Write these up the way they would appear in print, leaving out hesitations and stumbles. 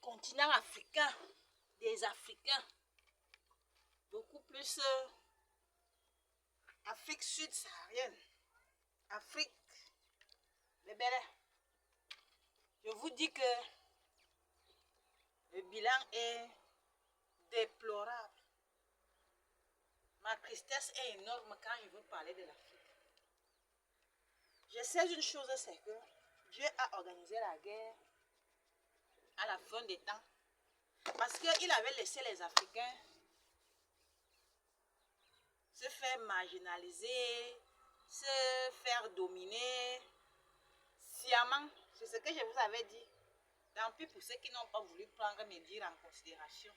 continent africain, des Africains, beaucoup plus Afrique subsaharienne, Afrique, les Bénin. Je vous dis que le bilan est déplorable. Ma tristesse est énorme quand je veux parler de l'Afrique. Je sais une chose, c'est que Dieu a organisé la guerre à la fin des temps parce qu'il avait laissé les Africains se faire marginaliser, se faire dominer sciemment. C'est ce que je vous avais dit. Tant pis pour ceux qui n'ont pas voulu prendre mes dires en considération.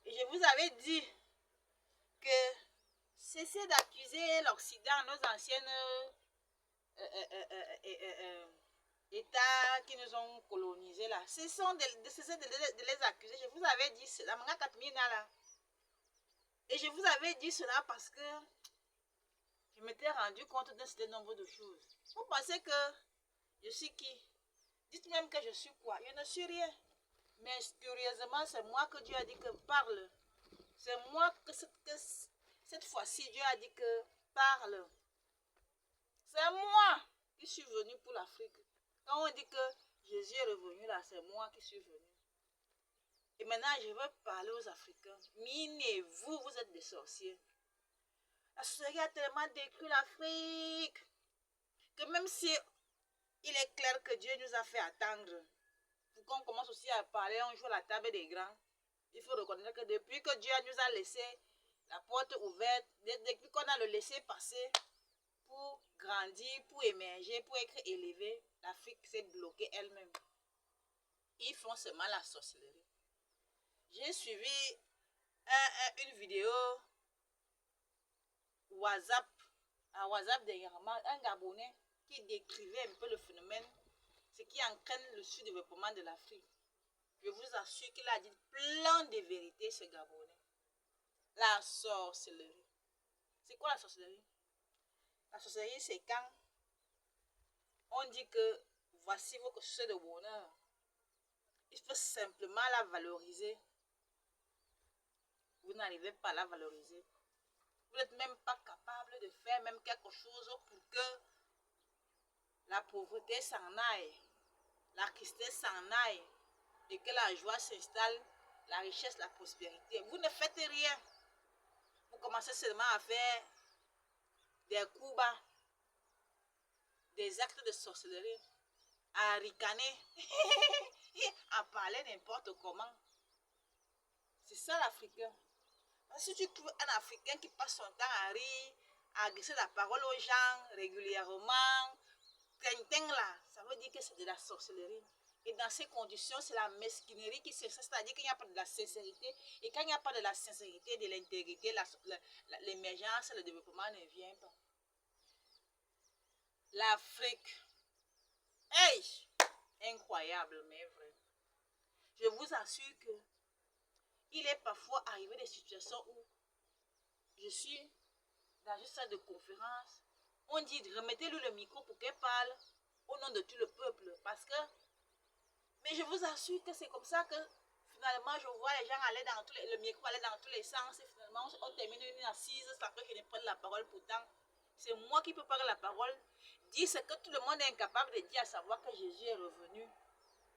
Et je vous avais dit que cessez d'accuser l'Occident, nos anciennes États qui nous ont colonisés là. Cessez de les accuser. Je vous avais dit cela. Et je vous avais dit cela parce que je m'étais rendu compte d'un certain nombre de choses. Vous pensez que je suis qui? Dites même que je suis quoi? Je ne suis rien. Mais curieusement, c'est moi que Dieu a dit que parle. C'est moi que cette fois-ci, Dieu a dit que parle. C'est moi qui suis venu pour l'Afrique. Quand on dit que Jésus est revenu là, c'est moi qui suis venu. Et maintenant, je veux parler aux Africains. Minez-vous, vous êtes des sorciers. La sorcellerie a tellement détruit l'Afrique que même si il est clair que Dieu nous a fait attendre, pour qu'on commence aussi à parler un jour à la table des grands, il faut reconnaître que depuis que Dieu nous a laissé la porte ouverte, depuis qu'on a le laissé passer pour grandir, pour émerger, pour être élevé, l'Afrique s'est bloquée elle-même. Ils font seulement la sorcellerie. J'ai suivi une vidéo WhatsApp dernièrement, un Gabonais qui décrivait un peu le phénomène, ce qui entraîne le sous-développement de l'Afrique. Je vous assure qu'il a dit plein de vérités, ce Gabonais. La sorcellerie. C'est quoi la sorcellerie? La sorcellerie, c'est quand on dit que voici vos sources de bonheur. Il faut simplement la valoriser. Vous n'arrivez pas à la valoriser. Vous n'êtes même pas capable de faire même quelque chose pour que la pauvreté s'en aille, la tristesse s'en aille et que la joie s'installe, la richesse, la prospérité. Vous ne faites rien. Vous commencez seulement à faire des coups bas, des actes de sorcellerie, à ricaner, à parler n'importe comment. C'est ça l'Africain. Si tu trouves un Africain qui passe son temps à rire, à agresser la parole aux gens régulièrement, là, ça veut dire que c'est de la sorcellerie. Et dans ces conditions, c'est la mesquinerie qui s'installe, c'est-à-dire qu'il n'y a pas de la sincérité. Et quand il n'y a pas de la sincérité, de l'intégrité, l'émergence, le développement ne vient pas. L'Afrique, hey, incroyable, mais vrai. Je vous assure que il est parfois arrivé des situations où je suis dans une salle de conférence. On dit, remettez-lui le micro pour qu'elle parle au nom de tout le peuple. Parce que, mais je vous assure que c'est comme ça que finalement je vois les gens aller dans tous les, le micro aller dans tous les sens. Et finalement on termine une assise sans que je ne prenne la parole. Pourtant, c'est moi qui peux parler la parole. Dire ce que tout le monde est incapable de dire, à savoir que Jésus est revenu.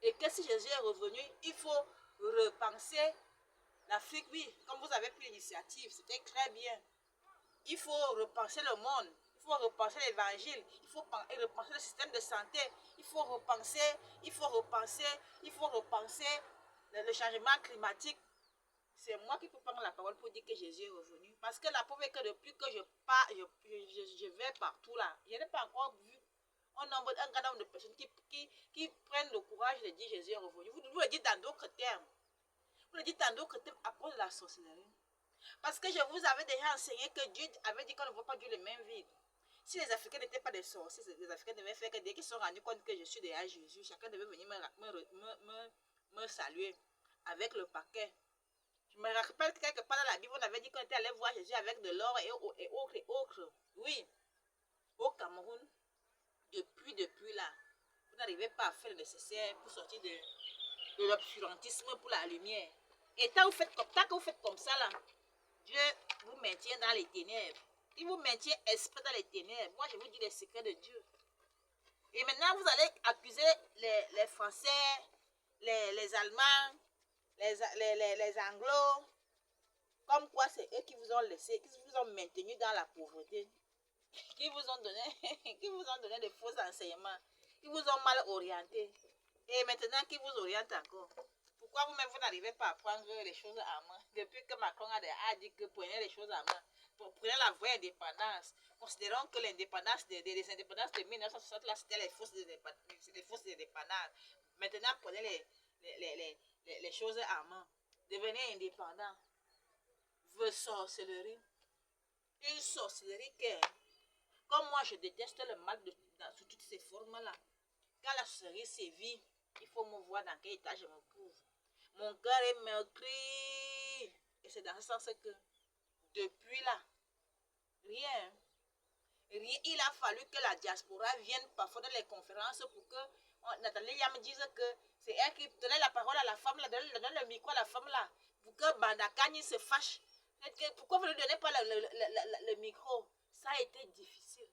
Et que si Jésus est revenu, il faut repenser l'Afrique, oui, comme vous avez pris l'initiative, c'était très bien. Il faut repenser le monde, il faut repenser l'évangile, il faut repenser le système de santé, il faut repenser le changement climatique. C'est moi qui peux prendre la parole pour dire que Jésus est revenu. Parce que la preuve est que depuis que je vais partout là, je n'ai pas encore vu un grand nombre de personnes qui prennent le courage de dire Jésus est revenu. Vous le dites dans d'autres termes. Vous le dites en d'autres termes à cause de la sorcellerie. Parce que je vous avais déjà enseigné que Dieu avait dit qu'on ne voit pas Dieu les mains vides. Si les Africains n'étaient pas des sorciers, les Africains devaient faire que dès qu'ils se sont rendus compte que je suis derrière Jésus, chacun devait venir me saluer avec le paquet. Je me rappelle que quelque part dans la Bible, on avait dit qu'on était allé voir Jésus avec de l'or et autres. Oui, au Cameroun, depuis là, vous n'arrivez pas à faire le nécessaire pour sortir de de l'obscurantisme pour la lumière. Et tant que vous faites comme ça là, Dieu vous maintient dans les ténèbres. Il vous maintient esprit dans les ténèbres. Moi, je vous dis les secrets de Dieu. Et maintenant, vous allez accuser les Français, les Allemands, les Anglos, comme quoi c'est eux qui vous ont laissé, qui vous ont maintenu dans la pauvreté, qui vous ont donné de faux enseignements, qui vous ont mal orienté. Et maintenant, qui vous oriente encore? Pourquoi vous-même, vous n'arrivez pas à prendre les choses en main? Depuis que Macron a dit que prenez les choses en main, prenez la vraie indépendance. Considérons que l'indépendance des indépendances de 1960, là, c'était les fausses indépendances. Maintenant, prenez les choses en main. Devenez indépendant. Vos sorcelleries. Une sorcellerie que, comme moi, je déteste le mal sous toutes ces formes-là. Quand la sorcellerie sévit, il faut me voir dans quel état je me trouve. Mon cœur est meurtri. Et c'est dans ce sens que, depuis là, rien. Il a fallu que la diaspora vienne parfois dans les conférences pour que Nathalie me dise que c'est elle qui donnait la parole à la femme, là, donne le micro à la femme là, pour que Bandakani se fâche. Pourquoi vous ne donnez pas le micro? Ça a été difficile.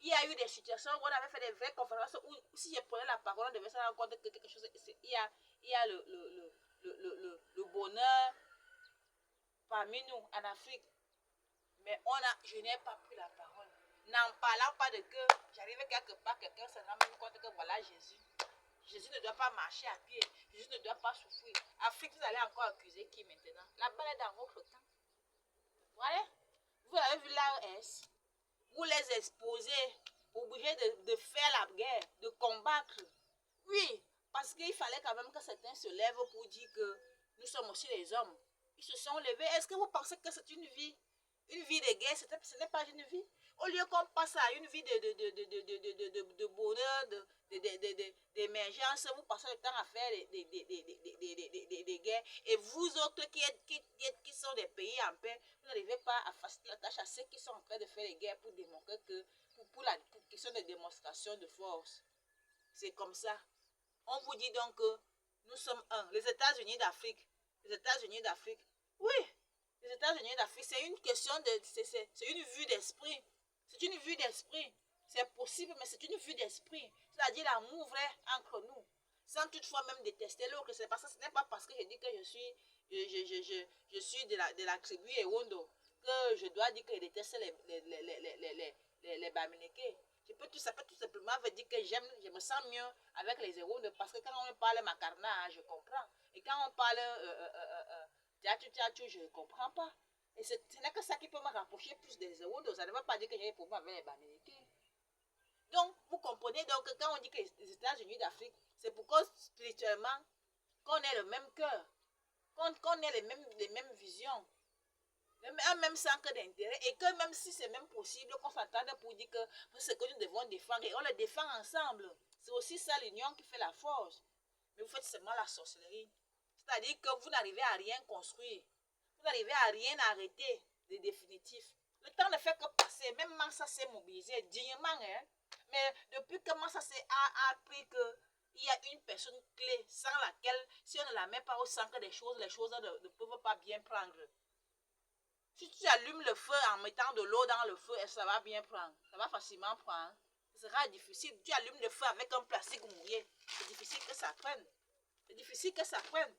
Il y a eu des situations où on avait fait des vraies conférences où si je prenais la parole, on devait se rendre compte que quelque chose. Il y a le bonheur parmi nous en Afrique. Mais je n'ai pas pris la parole. N'en parlant pas de que j'arrive quelque part, quelqu'un se rend même compte que voilà Jésus. Jésus ne doit pas marcher à pied. Jésus ne doit pas souffrir. Afrique, vous allez encore accuser qui maintenant? La balle est dans votre camp. Voilà. Vous avez vu l'AES. Vous les exposez, obligés de faire la guerre, de combattre. Oui, parce qu'il fallait quand même que certains se lèvent pour dire que nous sommes aussi les hommes. Ils se sont levés. Est-ce que vous pensez que c'est une vie? Une vie de guerre, ce n'est pas une vie. Au lieu qu'on passe à une vie de bonheur, d'émergence, vous passez le temps à faire des guerres. Et vous autres qui sont des pays en paix, vous n'arrivez pas à faciliter la tâche à ceux qui sont en train de faire les guerres pour démontrer que, pour la question de démonstration de force. C'est comme ça. On vous dit donc que nous sommes un. Les États-Unis d'Afrique. Les États-Unis d'Afrique. Oui. Les États-Unis d'Afrique, c'est une question c'est une vue d'esprit. C'est une vue d'esprit. C'est possible, mais c'est une vue d'esprit. C'est-à-dire l'amour vrai entre nous. Sans toutefois même détester l'autre. Ce n'est pas parce que je dis que je suis de la tribu Ewondo que je dois dire que je déteste les Bamilékés. Ça peut tout simplement dire que je me sens mieux avec les Ewondo parce que quand on parle Makarna, je comprends. Et quand on parle je ne comprends pas. Et ce n'est que ça qui peut me rapprocher plus des Ewondo. Ça ne veut pas dire que j'ai des problèmes avec les Bamilékés. Donc, vous comprenez donc que quand on dit que les États-Unis d'Afrique, c'est pourquoi spirituellement, qu'on ait le même cœur, qu'on ait les mêmes visions, un même centre d'intérêt, et que même si c'est même possible, qu'on s'entende pour dire que c'est ce que nous devons défendre, et on le défend ensemble. C'est aussi ça l'union qui fait la force. Mais vous faites seulement la sorcellerie. C'est-à-dire que vous n'arrivez à rien construire. Vous n'arrivez à rien arrêter de définitif. Le temps ne fait que passer. Même Mansa s'est mobilisé dignement. Hein? Mais depuis que Mansa a appris qu'il y a une personne clé sans laquelle, si on ne la met pas au centre des choses, les choses ne peuvent pas bien prendre. Si tu allumes le feu en mettant de l'eau dans le feu, ça va bien prendre. Ça va facilement prendre. Ce sera difficile. Tu allumes le feu avec un plastique mouillé. C'est difficile que ça prenne. C'est difficile que ça prenne.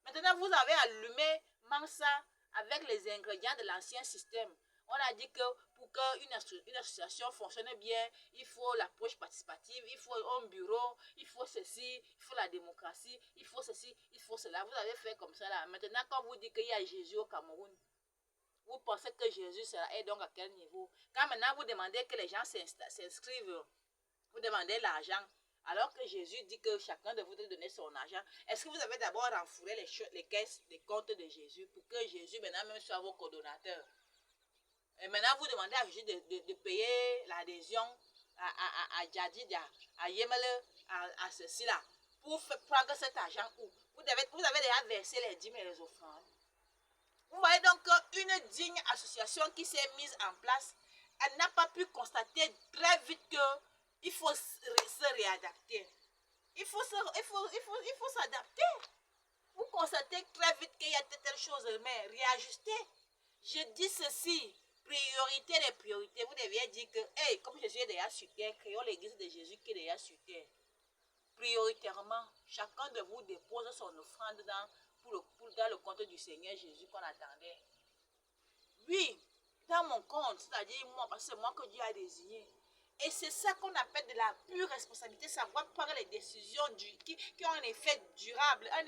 Maintenant, vous avez allumé Mansa avec les ingrédients de l'ancien système. On a dit que pour qu'une association fonctionne bien, il faut l'approche participative, il faut un bureau, il faut ceci, il faut la démocratie, il faut ceci, il faut cela. Vous avez fait comme ça là. Maintenant, quand vous dites qu'il y a Jésus au Cameroun, vous pensez que Jésus est donc à quel niveau? Quand maintenant vous demandez que les gens s'inscrivent, vous demandez l'argent, alors que Jésus dit que chacun de vous doit donner son argent, est-ce que vous avez d'abord renfouré les caisses, les comptes de Jésus pour que Jésus maintenant même soit vos coordonnateurs? Et maintenant vous demandez à Jésus de payer l'adhésion à Djadida, à Yemele, à ceci là, pour prendre cet argent où vous avez déjà versé les dîmes et les offrandes. Vous voyez donc qu'une digne association qui s'est mise en place, elle n'a pas pu constater très vite qu'il faut se réadapter. Il faut s'adapter. Vous constatez très vite qu'il y a telle chose, mais réajuster. Je dis ceci, priorité des priorités. Vous deviez dire que, hey, comme Jésus est déjà sur terre, créons l'église de Jésus qui est déjà sur terre. Prioritairement, chacun de vous dépose son offrande dans le compte du Seigneur Jésus qu'on attendait. Oui, dans mon compte, c'est-à-dire moi, parce que c'est moi que Dieu a désigné. Et c'est ça qu'on appelle de la pure responsabilité, savoir prendre les décisions qui ont un effet durable, un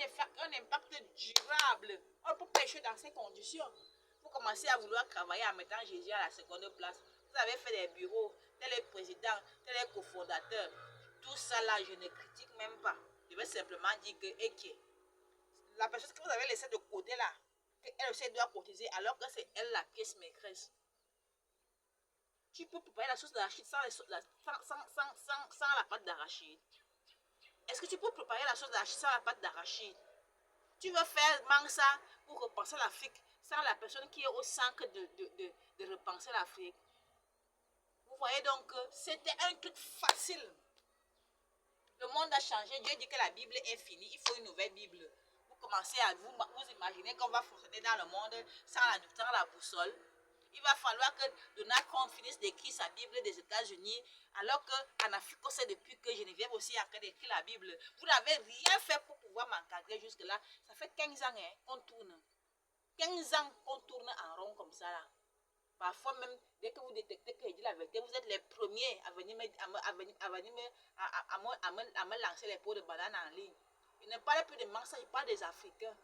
impact durable. On peut pêcher dans ces conditions. Vous commencez à vouloir travailler en mettant Jésus à la seconde place. Vous avez fait des bureaux, tel est président, tel est cofondateur. Tout ça là, je ne critique même pas. Je vais simplement dire que, ok, la personne que vous avez laissée de côté là, elle aussi doit cotiser alors que c'est elle la pièce maîtresse. Tu peux préparer la sauce d'arachide sans la pâte d'arachide. Est-ce que tu peux préparer la sauce d'arachide sans la pâte d'arachide? Tu veux faire Mansa pour repenser l'Afrique sans la personne qui est au centre de repenser l'Afrique. Vous voyez donc, c'était un truc facile. Le monde a changé. Dieu dit que la Bible est finie. Il faut une nouvelle Bible. Vous commencez à vous imaginer qu'on va fonctionner dans le monde sans la boussole. Il va falloir que Donald Trump finisse d'écrire sa Bible des États-Unis, alors qu'en Afrique, on sait depuis que Geneviève aussi a en train d'écrire la Bible. Vous n'avez rien fait pour pouvoir m'encadrer jusque-là. Ça fait 15 ans qu'on tourne. 15 ans qu'on tourne en rond comme ça. Là. Parfois même, dès que vous détectez que je dis la vérité, vous êtes les premiers à venir me lancer les pots de banane en ligne. Je ne parle plus de mensonges, je parle des Africains.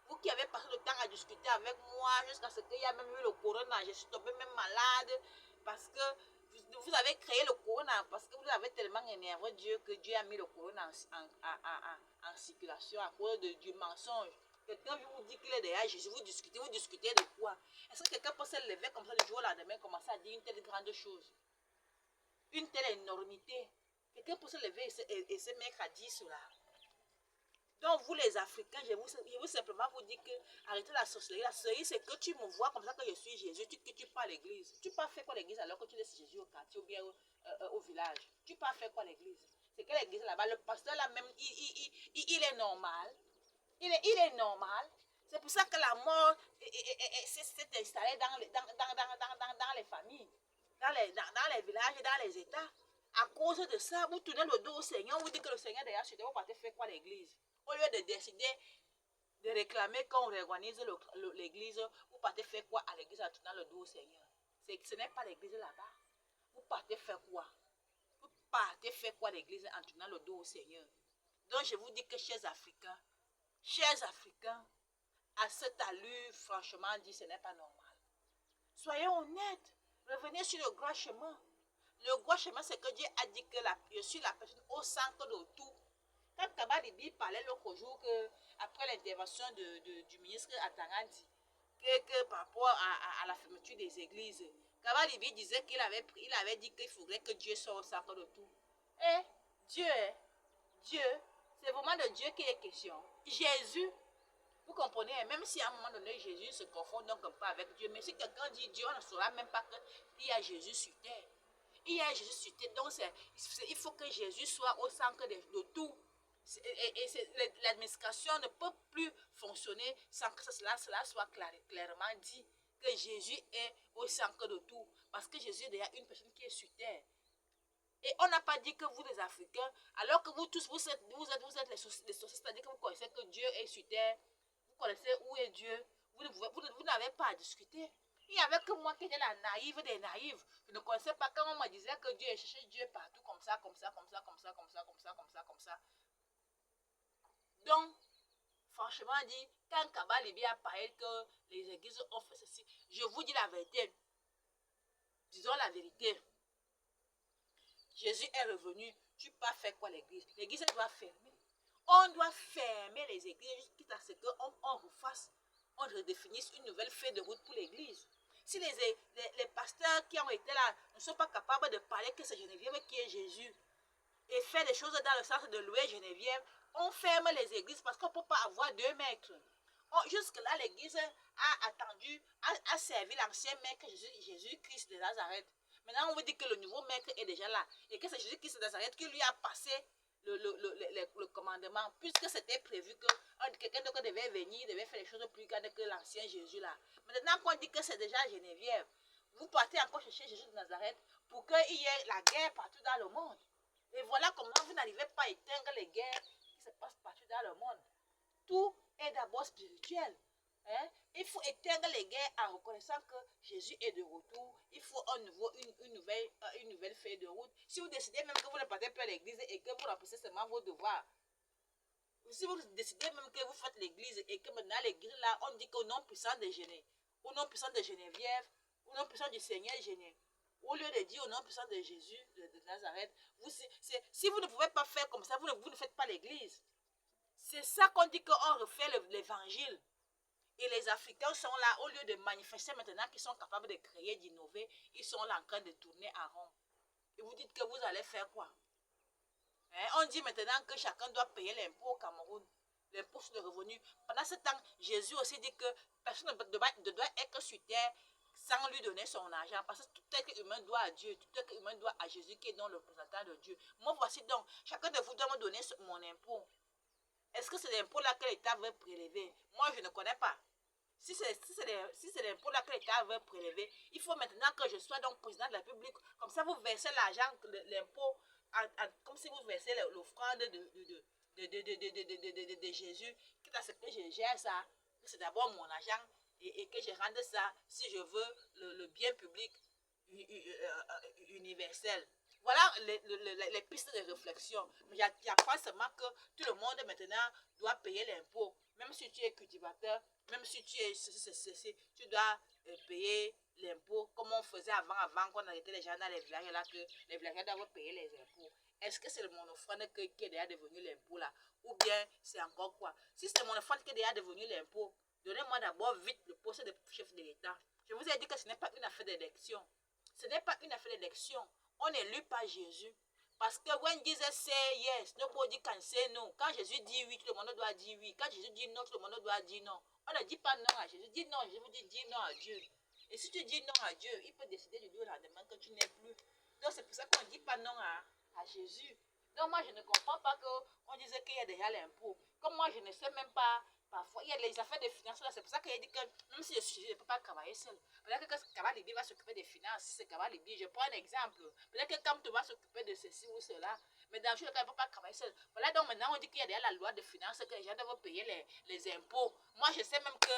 Vous qui avez passé le temps à discuter avec moi jusqu'à ce qu'il y a même eu le corona, je suis tombée même malade parce que vous avez créé le corona, parce que vous avez tellement énervé Dieu que Dieu a mis le corona en circulation à cause du mensonge. Quelqu'un vous dit qu'il est derrière Jésus, vous discutez de quoi? Est-ce que quelqu'un peut se lever comme ça du jour au lendemain, commencer à dire une telle grande chose? Une telle énormité? Quelqu'un peut se lever et se mettre à dire cela? Donc vous les Africains, je veux simplement vous dire que arrêtez la sorcellerie. La sorcellerie, c'est que tu me vois comme ça que je suis Jésus, que tu pars à l'église. Tu pars faire quoi l'église alors que tu laisses Jésus au quartier ou bien au village? Tu pars faire quoi l'église? C'est que l'église là-bas, le pasteur là même, il est normal. Il est normal. C'est pour ça que la mort s'est installée dans les familles, dans les villages et dans les États. À cause de ça, vous tournez le dos au Seigneur, vous dites que le Seigneur est derrière sur vous partez faire quoi l'église? Au lieu de décider de réclamer qu'on réorganise l'église, vous partez faire quoi à l'église en tournant le dos au Seigneur? Ce n'est pas l'église là-bas. Vous partez faire quoi? Vous partez faire quoi l'église en tournant le dos au Seigneur? Donc je vous dis que chers Africains, à cette allure, franchement dit, ce n'est pas normal. Soyons honnêtes, revenez sur le grand chemin. Le grand chemin, c'est que Dieu a dit que je suis la personne au centre de tout. Quand Kaba Libi parlait l'autre jour, après l'intervention du ministre Atangandi, que par rapport à la fermeture des églises, Kaba Libi disait qu'il avait dit qu'il faudrait que Dieu soit au centre de tout. Et Dieu, c'est vraiment de Dieu qu'il est question. Jésus, vous comprenez, même si à un moment donné, Jésus se confond donc un peu avec Dieu, mais si quelqu'un dit Dieu, on ne saura même pas qu'il y a Jésus sur terre. Il y a Jésus sur terre, donc il faut que Jésus soit au centre de tout. L'administration ne peut plus fonctionner sans que cela soit clairement dit, que Jésus est au centre de tout. Parce que Jésus est déjà une personne qui est sur terre. Et on n'a pas dit que vous les Africains, alors que vous tous, vous êtes les sociétés, c'est-à-dire que vous connaissez que Dieu est sur terre, vous connaissez où est Dieu, vous n'avez pas à discuter. Il n'y avait que moi qui étais la naïve des naïves. Je ne connaissais pas quand on me disait que Dieu est cherché Dieu partout, comme ça. Donc, franchement dit, quand Kaba Libi a parlé que les églises ont fait ceci, je vous dis la vérité. Disons la vérité. Jésus est revenu. Tu peux pas faire quoi l'église? L'église doit fermer. On doit fermer les églises quitte à ce qu'on refasse, on redéfinisse une nouvelle feuille de route pour l'église. Si les pasteurs qui ont été là ne sont pas capables de parler que c'est Geneviève qui est Jésus et faire des choses dans le sens de louer Geneviève, on ferme les églises parce qu'on ne peut pas avoir 2 maîtres. Jusque-là, l'église a attendu, a servi l'ancien maître Jésus-Christ de Nazareth. Maintenant, on veut dire que le nouveau maître est déjà là et que c'est Jésus-Christ de Nazareth qui lui a passé le commandement, puisque c'était prévu que quelqu'un d'autre devait venir, devait faire les choses plus grandes que l'ancien Jésus là. Maintenant qu'on dit que c'est déjà Geneviève, vous partez encore chercher Jésus de Nazareth pour qu'il y ait la guerre partout dans le monde. Et voilà comment vous n'arrivez pas à éteindre les guerres qui se passent partout dans le monde. Tout est d'abord spirituel. Hein? Il faut éteindre les guerres en reconnaissant que Jésus est de retour. Il faut une nouvelle feuille de route. Si vous décidez même que vous ne partez plus à l'église et que vous remplissez seulement vos devoirs, si vous décidez même que vous faites l'église et que maintenant l'église là, on dit qu'au nom puissant de Geneviève, au nom puissant de Geneviève, au nom puissant du Seigneur Geneviève, au lieu de dire au nom puissant de Jésus de Nazareth, si vous ne pouvez pas faire comme ça, vous ne faites pas l'église. C'est ça qu'on dit qu'on refait l'évangile. Et les Africains sont là, au lieu de manifester maintenant qu'ils sont capables de créer, d'innover, ils sont là en train de tourner en rond. Et vous dites que vous allez faire quoi? Hein? On dit maintenant que chacun doit payer l'impôt au Cameroun, l'impôt sur le revenu. Pendant ce temps, Jésus aussi dit que personne ne doit être sur terre sans lui donner son argent. Parce que tout être humain doit à Dieu, tout être humain doit à Jésus qui est donc le représentant de Dieu. Moi, voici donc, chacun de vous doit me donner mon impôt. Est-ce que c'est l'impôt-là que l'État veut prélever? Moi, je ne connais pas. Si c'est l'impôt-là que l'État veut prélever, il faut maintenant que je sois donc président de la République. Comme ça, vous versez l'argent, l'impôt, comme si vous versez l'offrande de Jésus. Quitte à ce que je gère ça, que c'est d'abord mon argent et que je rende ça si je veux le bien public universel. Voilà les pistes de réflexion. Mais il n'y a pas seulement que tout le monde maintenant doit payer l'impôt. Même si tu es cultivateur, même si tu es ceci, tu dois payer l'impôt comme on faisait avant qu'on arrêtait les gens dans les villages là, que les villageois doivent payer les impôts. Est-ce que c'est le monofrone qui est déjà devenu l'impôt là? Ou bien c'est encore quoi? Si c'est le monofrone qui est déjà devenu l'impôt, donnez-moi d'abord vite le poste de chef de l'État. Je vous ai dit que ce n'est pas une affaire d'élection. Ce n'est pas une affaire d'élection. On n'est élu par Jésus. Parce que when Jesus say yes, nobody can say no. Quand Jésus dit oui, tout le monde doit dire oui. Quand Jésus dit non, tout le monde doit dire non. On ne dit pas non à Jésus. Dis non, je vous dis non à Dieu. Et si tu dis non à Dieu, il peut décider du jour au lendemain que tu n'es plus. Donc c'est pour ça qu'on ne dit pas non à Jésus. Donc moi je ne comprends pas qu'on disait qu'il y a déjà l'impôt. Comme moi je ne sais même pas. Parfois, il y a les affaires de finances là. C'est pour ça qu'il a dit que même si je ne peux pas travailler seul, peut-être que Kaba Libi va s'occuper des finances. Si c'est Kaba Libi, je prends un exemple. Peut-être que Kamto va s'occuper de ceci ou cela. Mais dans le cas, il ne peut pas travailler seul. Voilà, donc maintenant, on dit qu'il y a déjà la loi de finances, que les gens doivent payer les impôts. Moi, je sais même que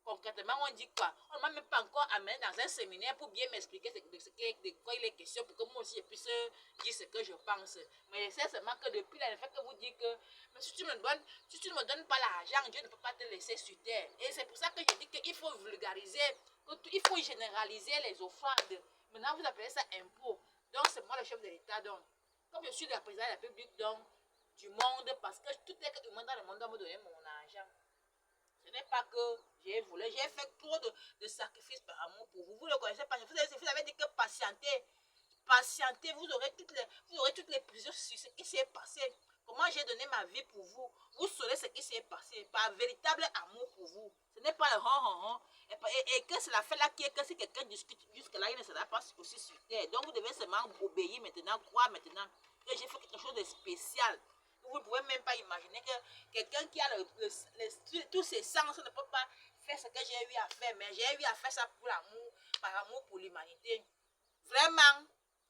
concrètement, on dit quoi? On ne m'a même pas encore amené dans un séminaire pour bien m'expliquer de quoi il est question, pour que moi aussi je puisse dire ce que je pense. Mais c'est seulement que depuis le fait que vous dites que mais si tu ne me donnes pas l'argent, Dieu ne peut pas te laisser sur terre. Et c'est pour ça que je dis qu'il faut vulgariser, il faut généraliser les offrandes. Maintenant, vous appelez ça impôt. Donc, c'est moi le chef de l'État. Donc, comme je suis la présidente de la République du monde, parce que tout est humain dans le monde doit me donner mon argent. Ce n'est pas que j'ai voulu, j'ai fait trop de sacrifices par amour pour vous. Vous ne connaissez pas. Vous avez dit que patientez, vous aurez toutes les plusieurs sur ce qui s'est passé. Comment j'ai donné ma vie pour vous. Vous saurez ce qui s'est passé. Par véritable amour pour vous. Ce n'est pas le ron. Et que c'est la fait là qui est que si quelqu'un discute jusque-là, il ne sera pas aussi sur terre. Donc vous devez seulement obéir maintenant, croire maintenant que j'ai fait quelque chose de spécial. Vous ne pouvez même pas imaginer que quelqu'un qui a tous ses sens ne peut pas faire ce que j'ai eu à faire. Mais j'ai eu à faire ça pour l'amour, par amour pour l'humanité. Vraiment,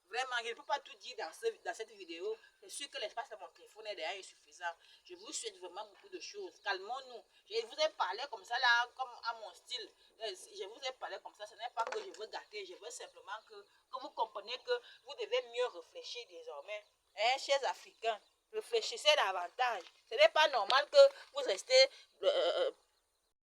je ne peux pas tout dire dans cette vidéo. C'est sûr que l'espace de mon téléphone est déjà insuffisant. Je vous souhaite vraiment beaucoup de choses. Calmons-nous. Je vous ai parlé comme ça là, comme à mon style. Je vous ai parlé comme ça. Ce n'est pas que je veux gâter. Je veux simplement que vous compreniez que vous devez mieux réfléchir désormais. Hein, chers Africains, réfléchissez davantage. Ce n'est pas normal que vous restez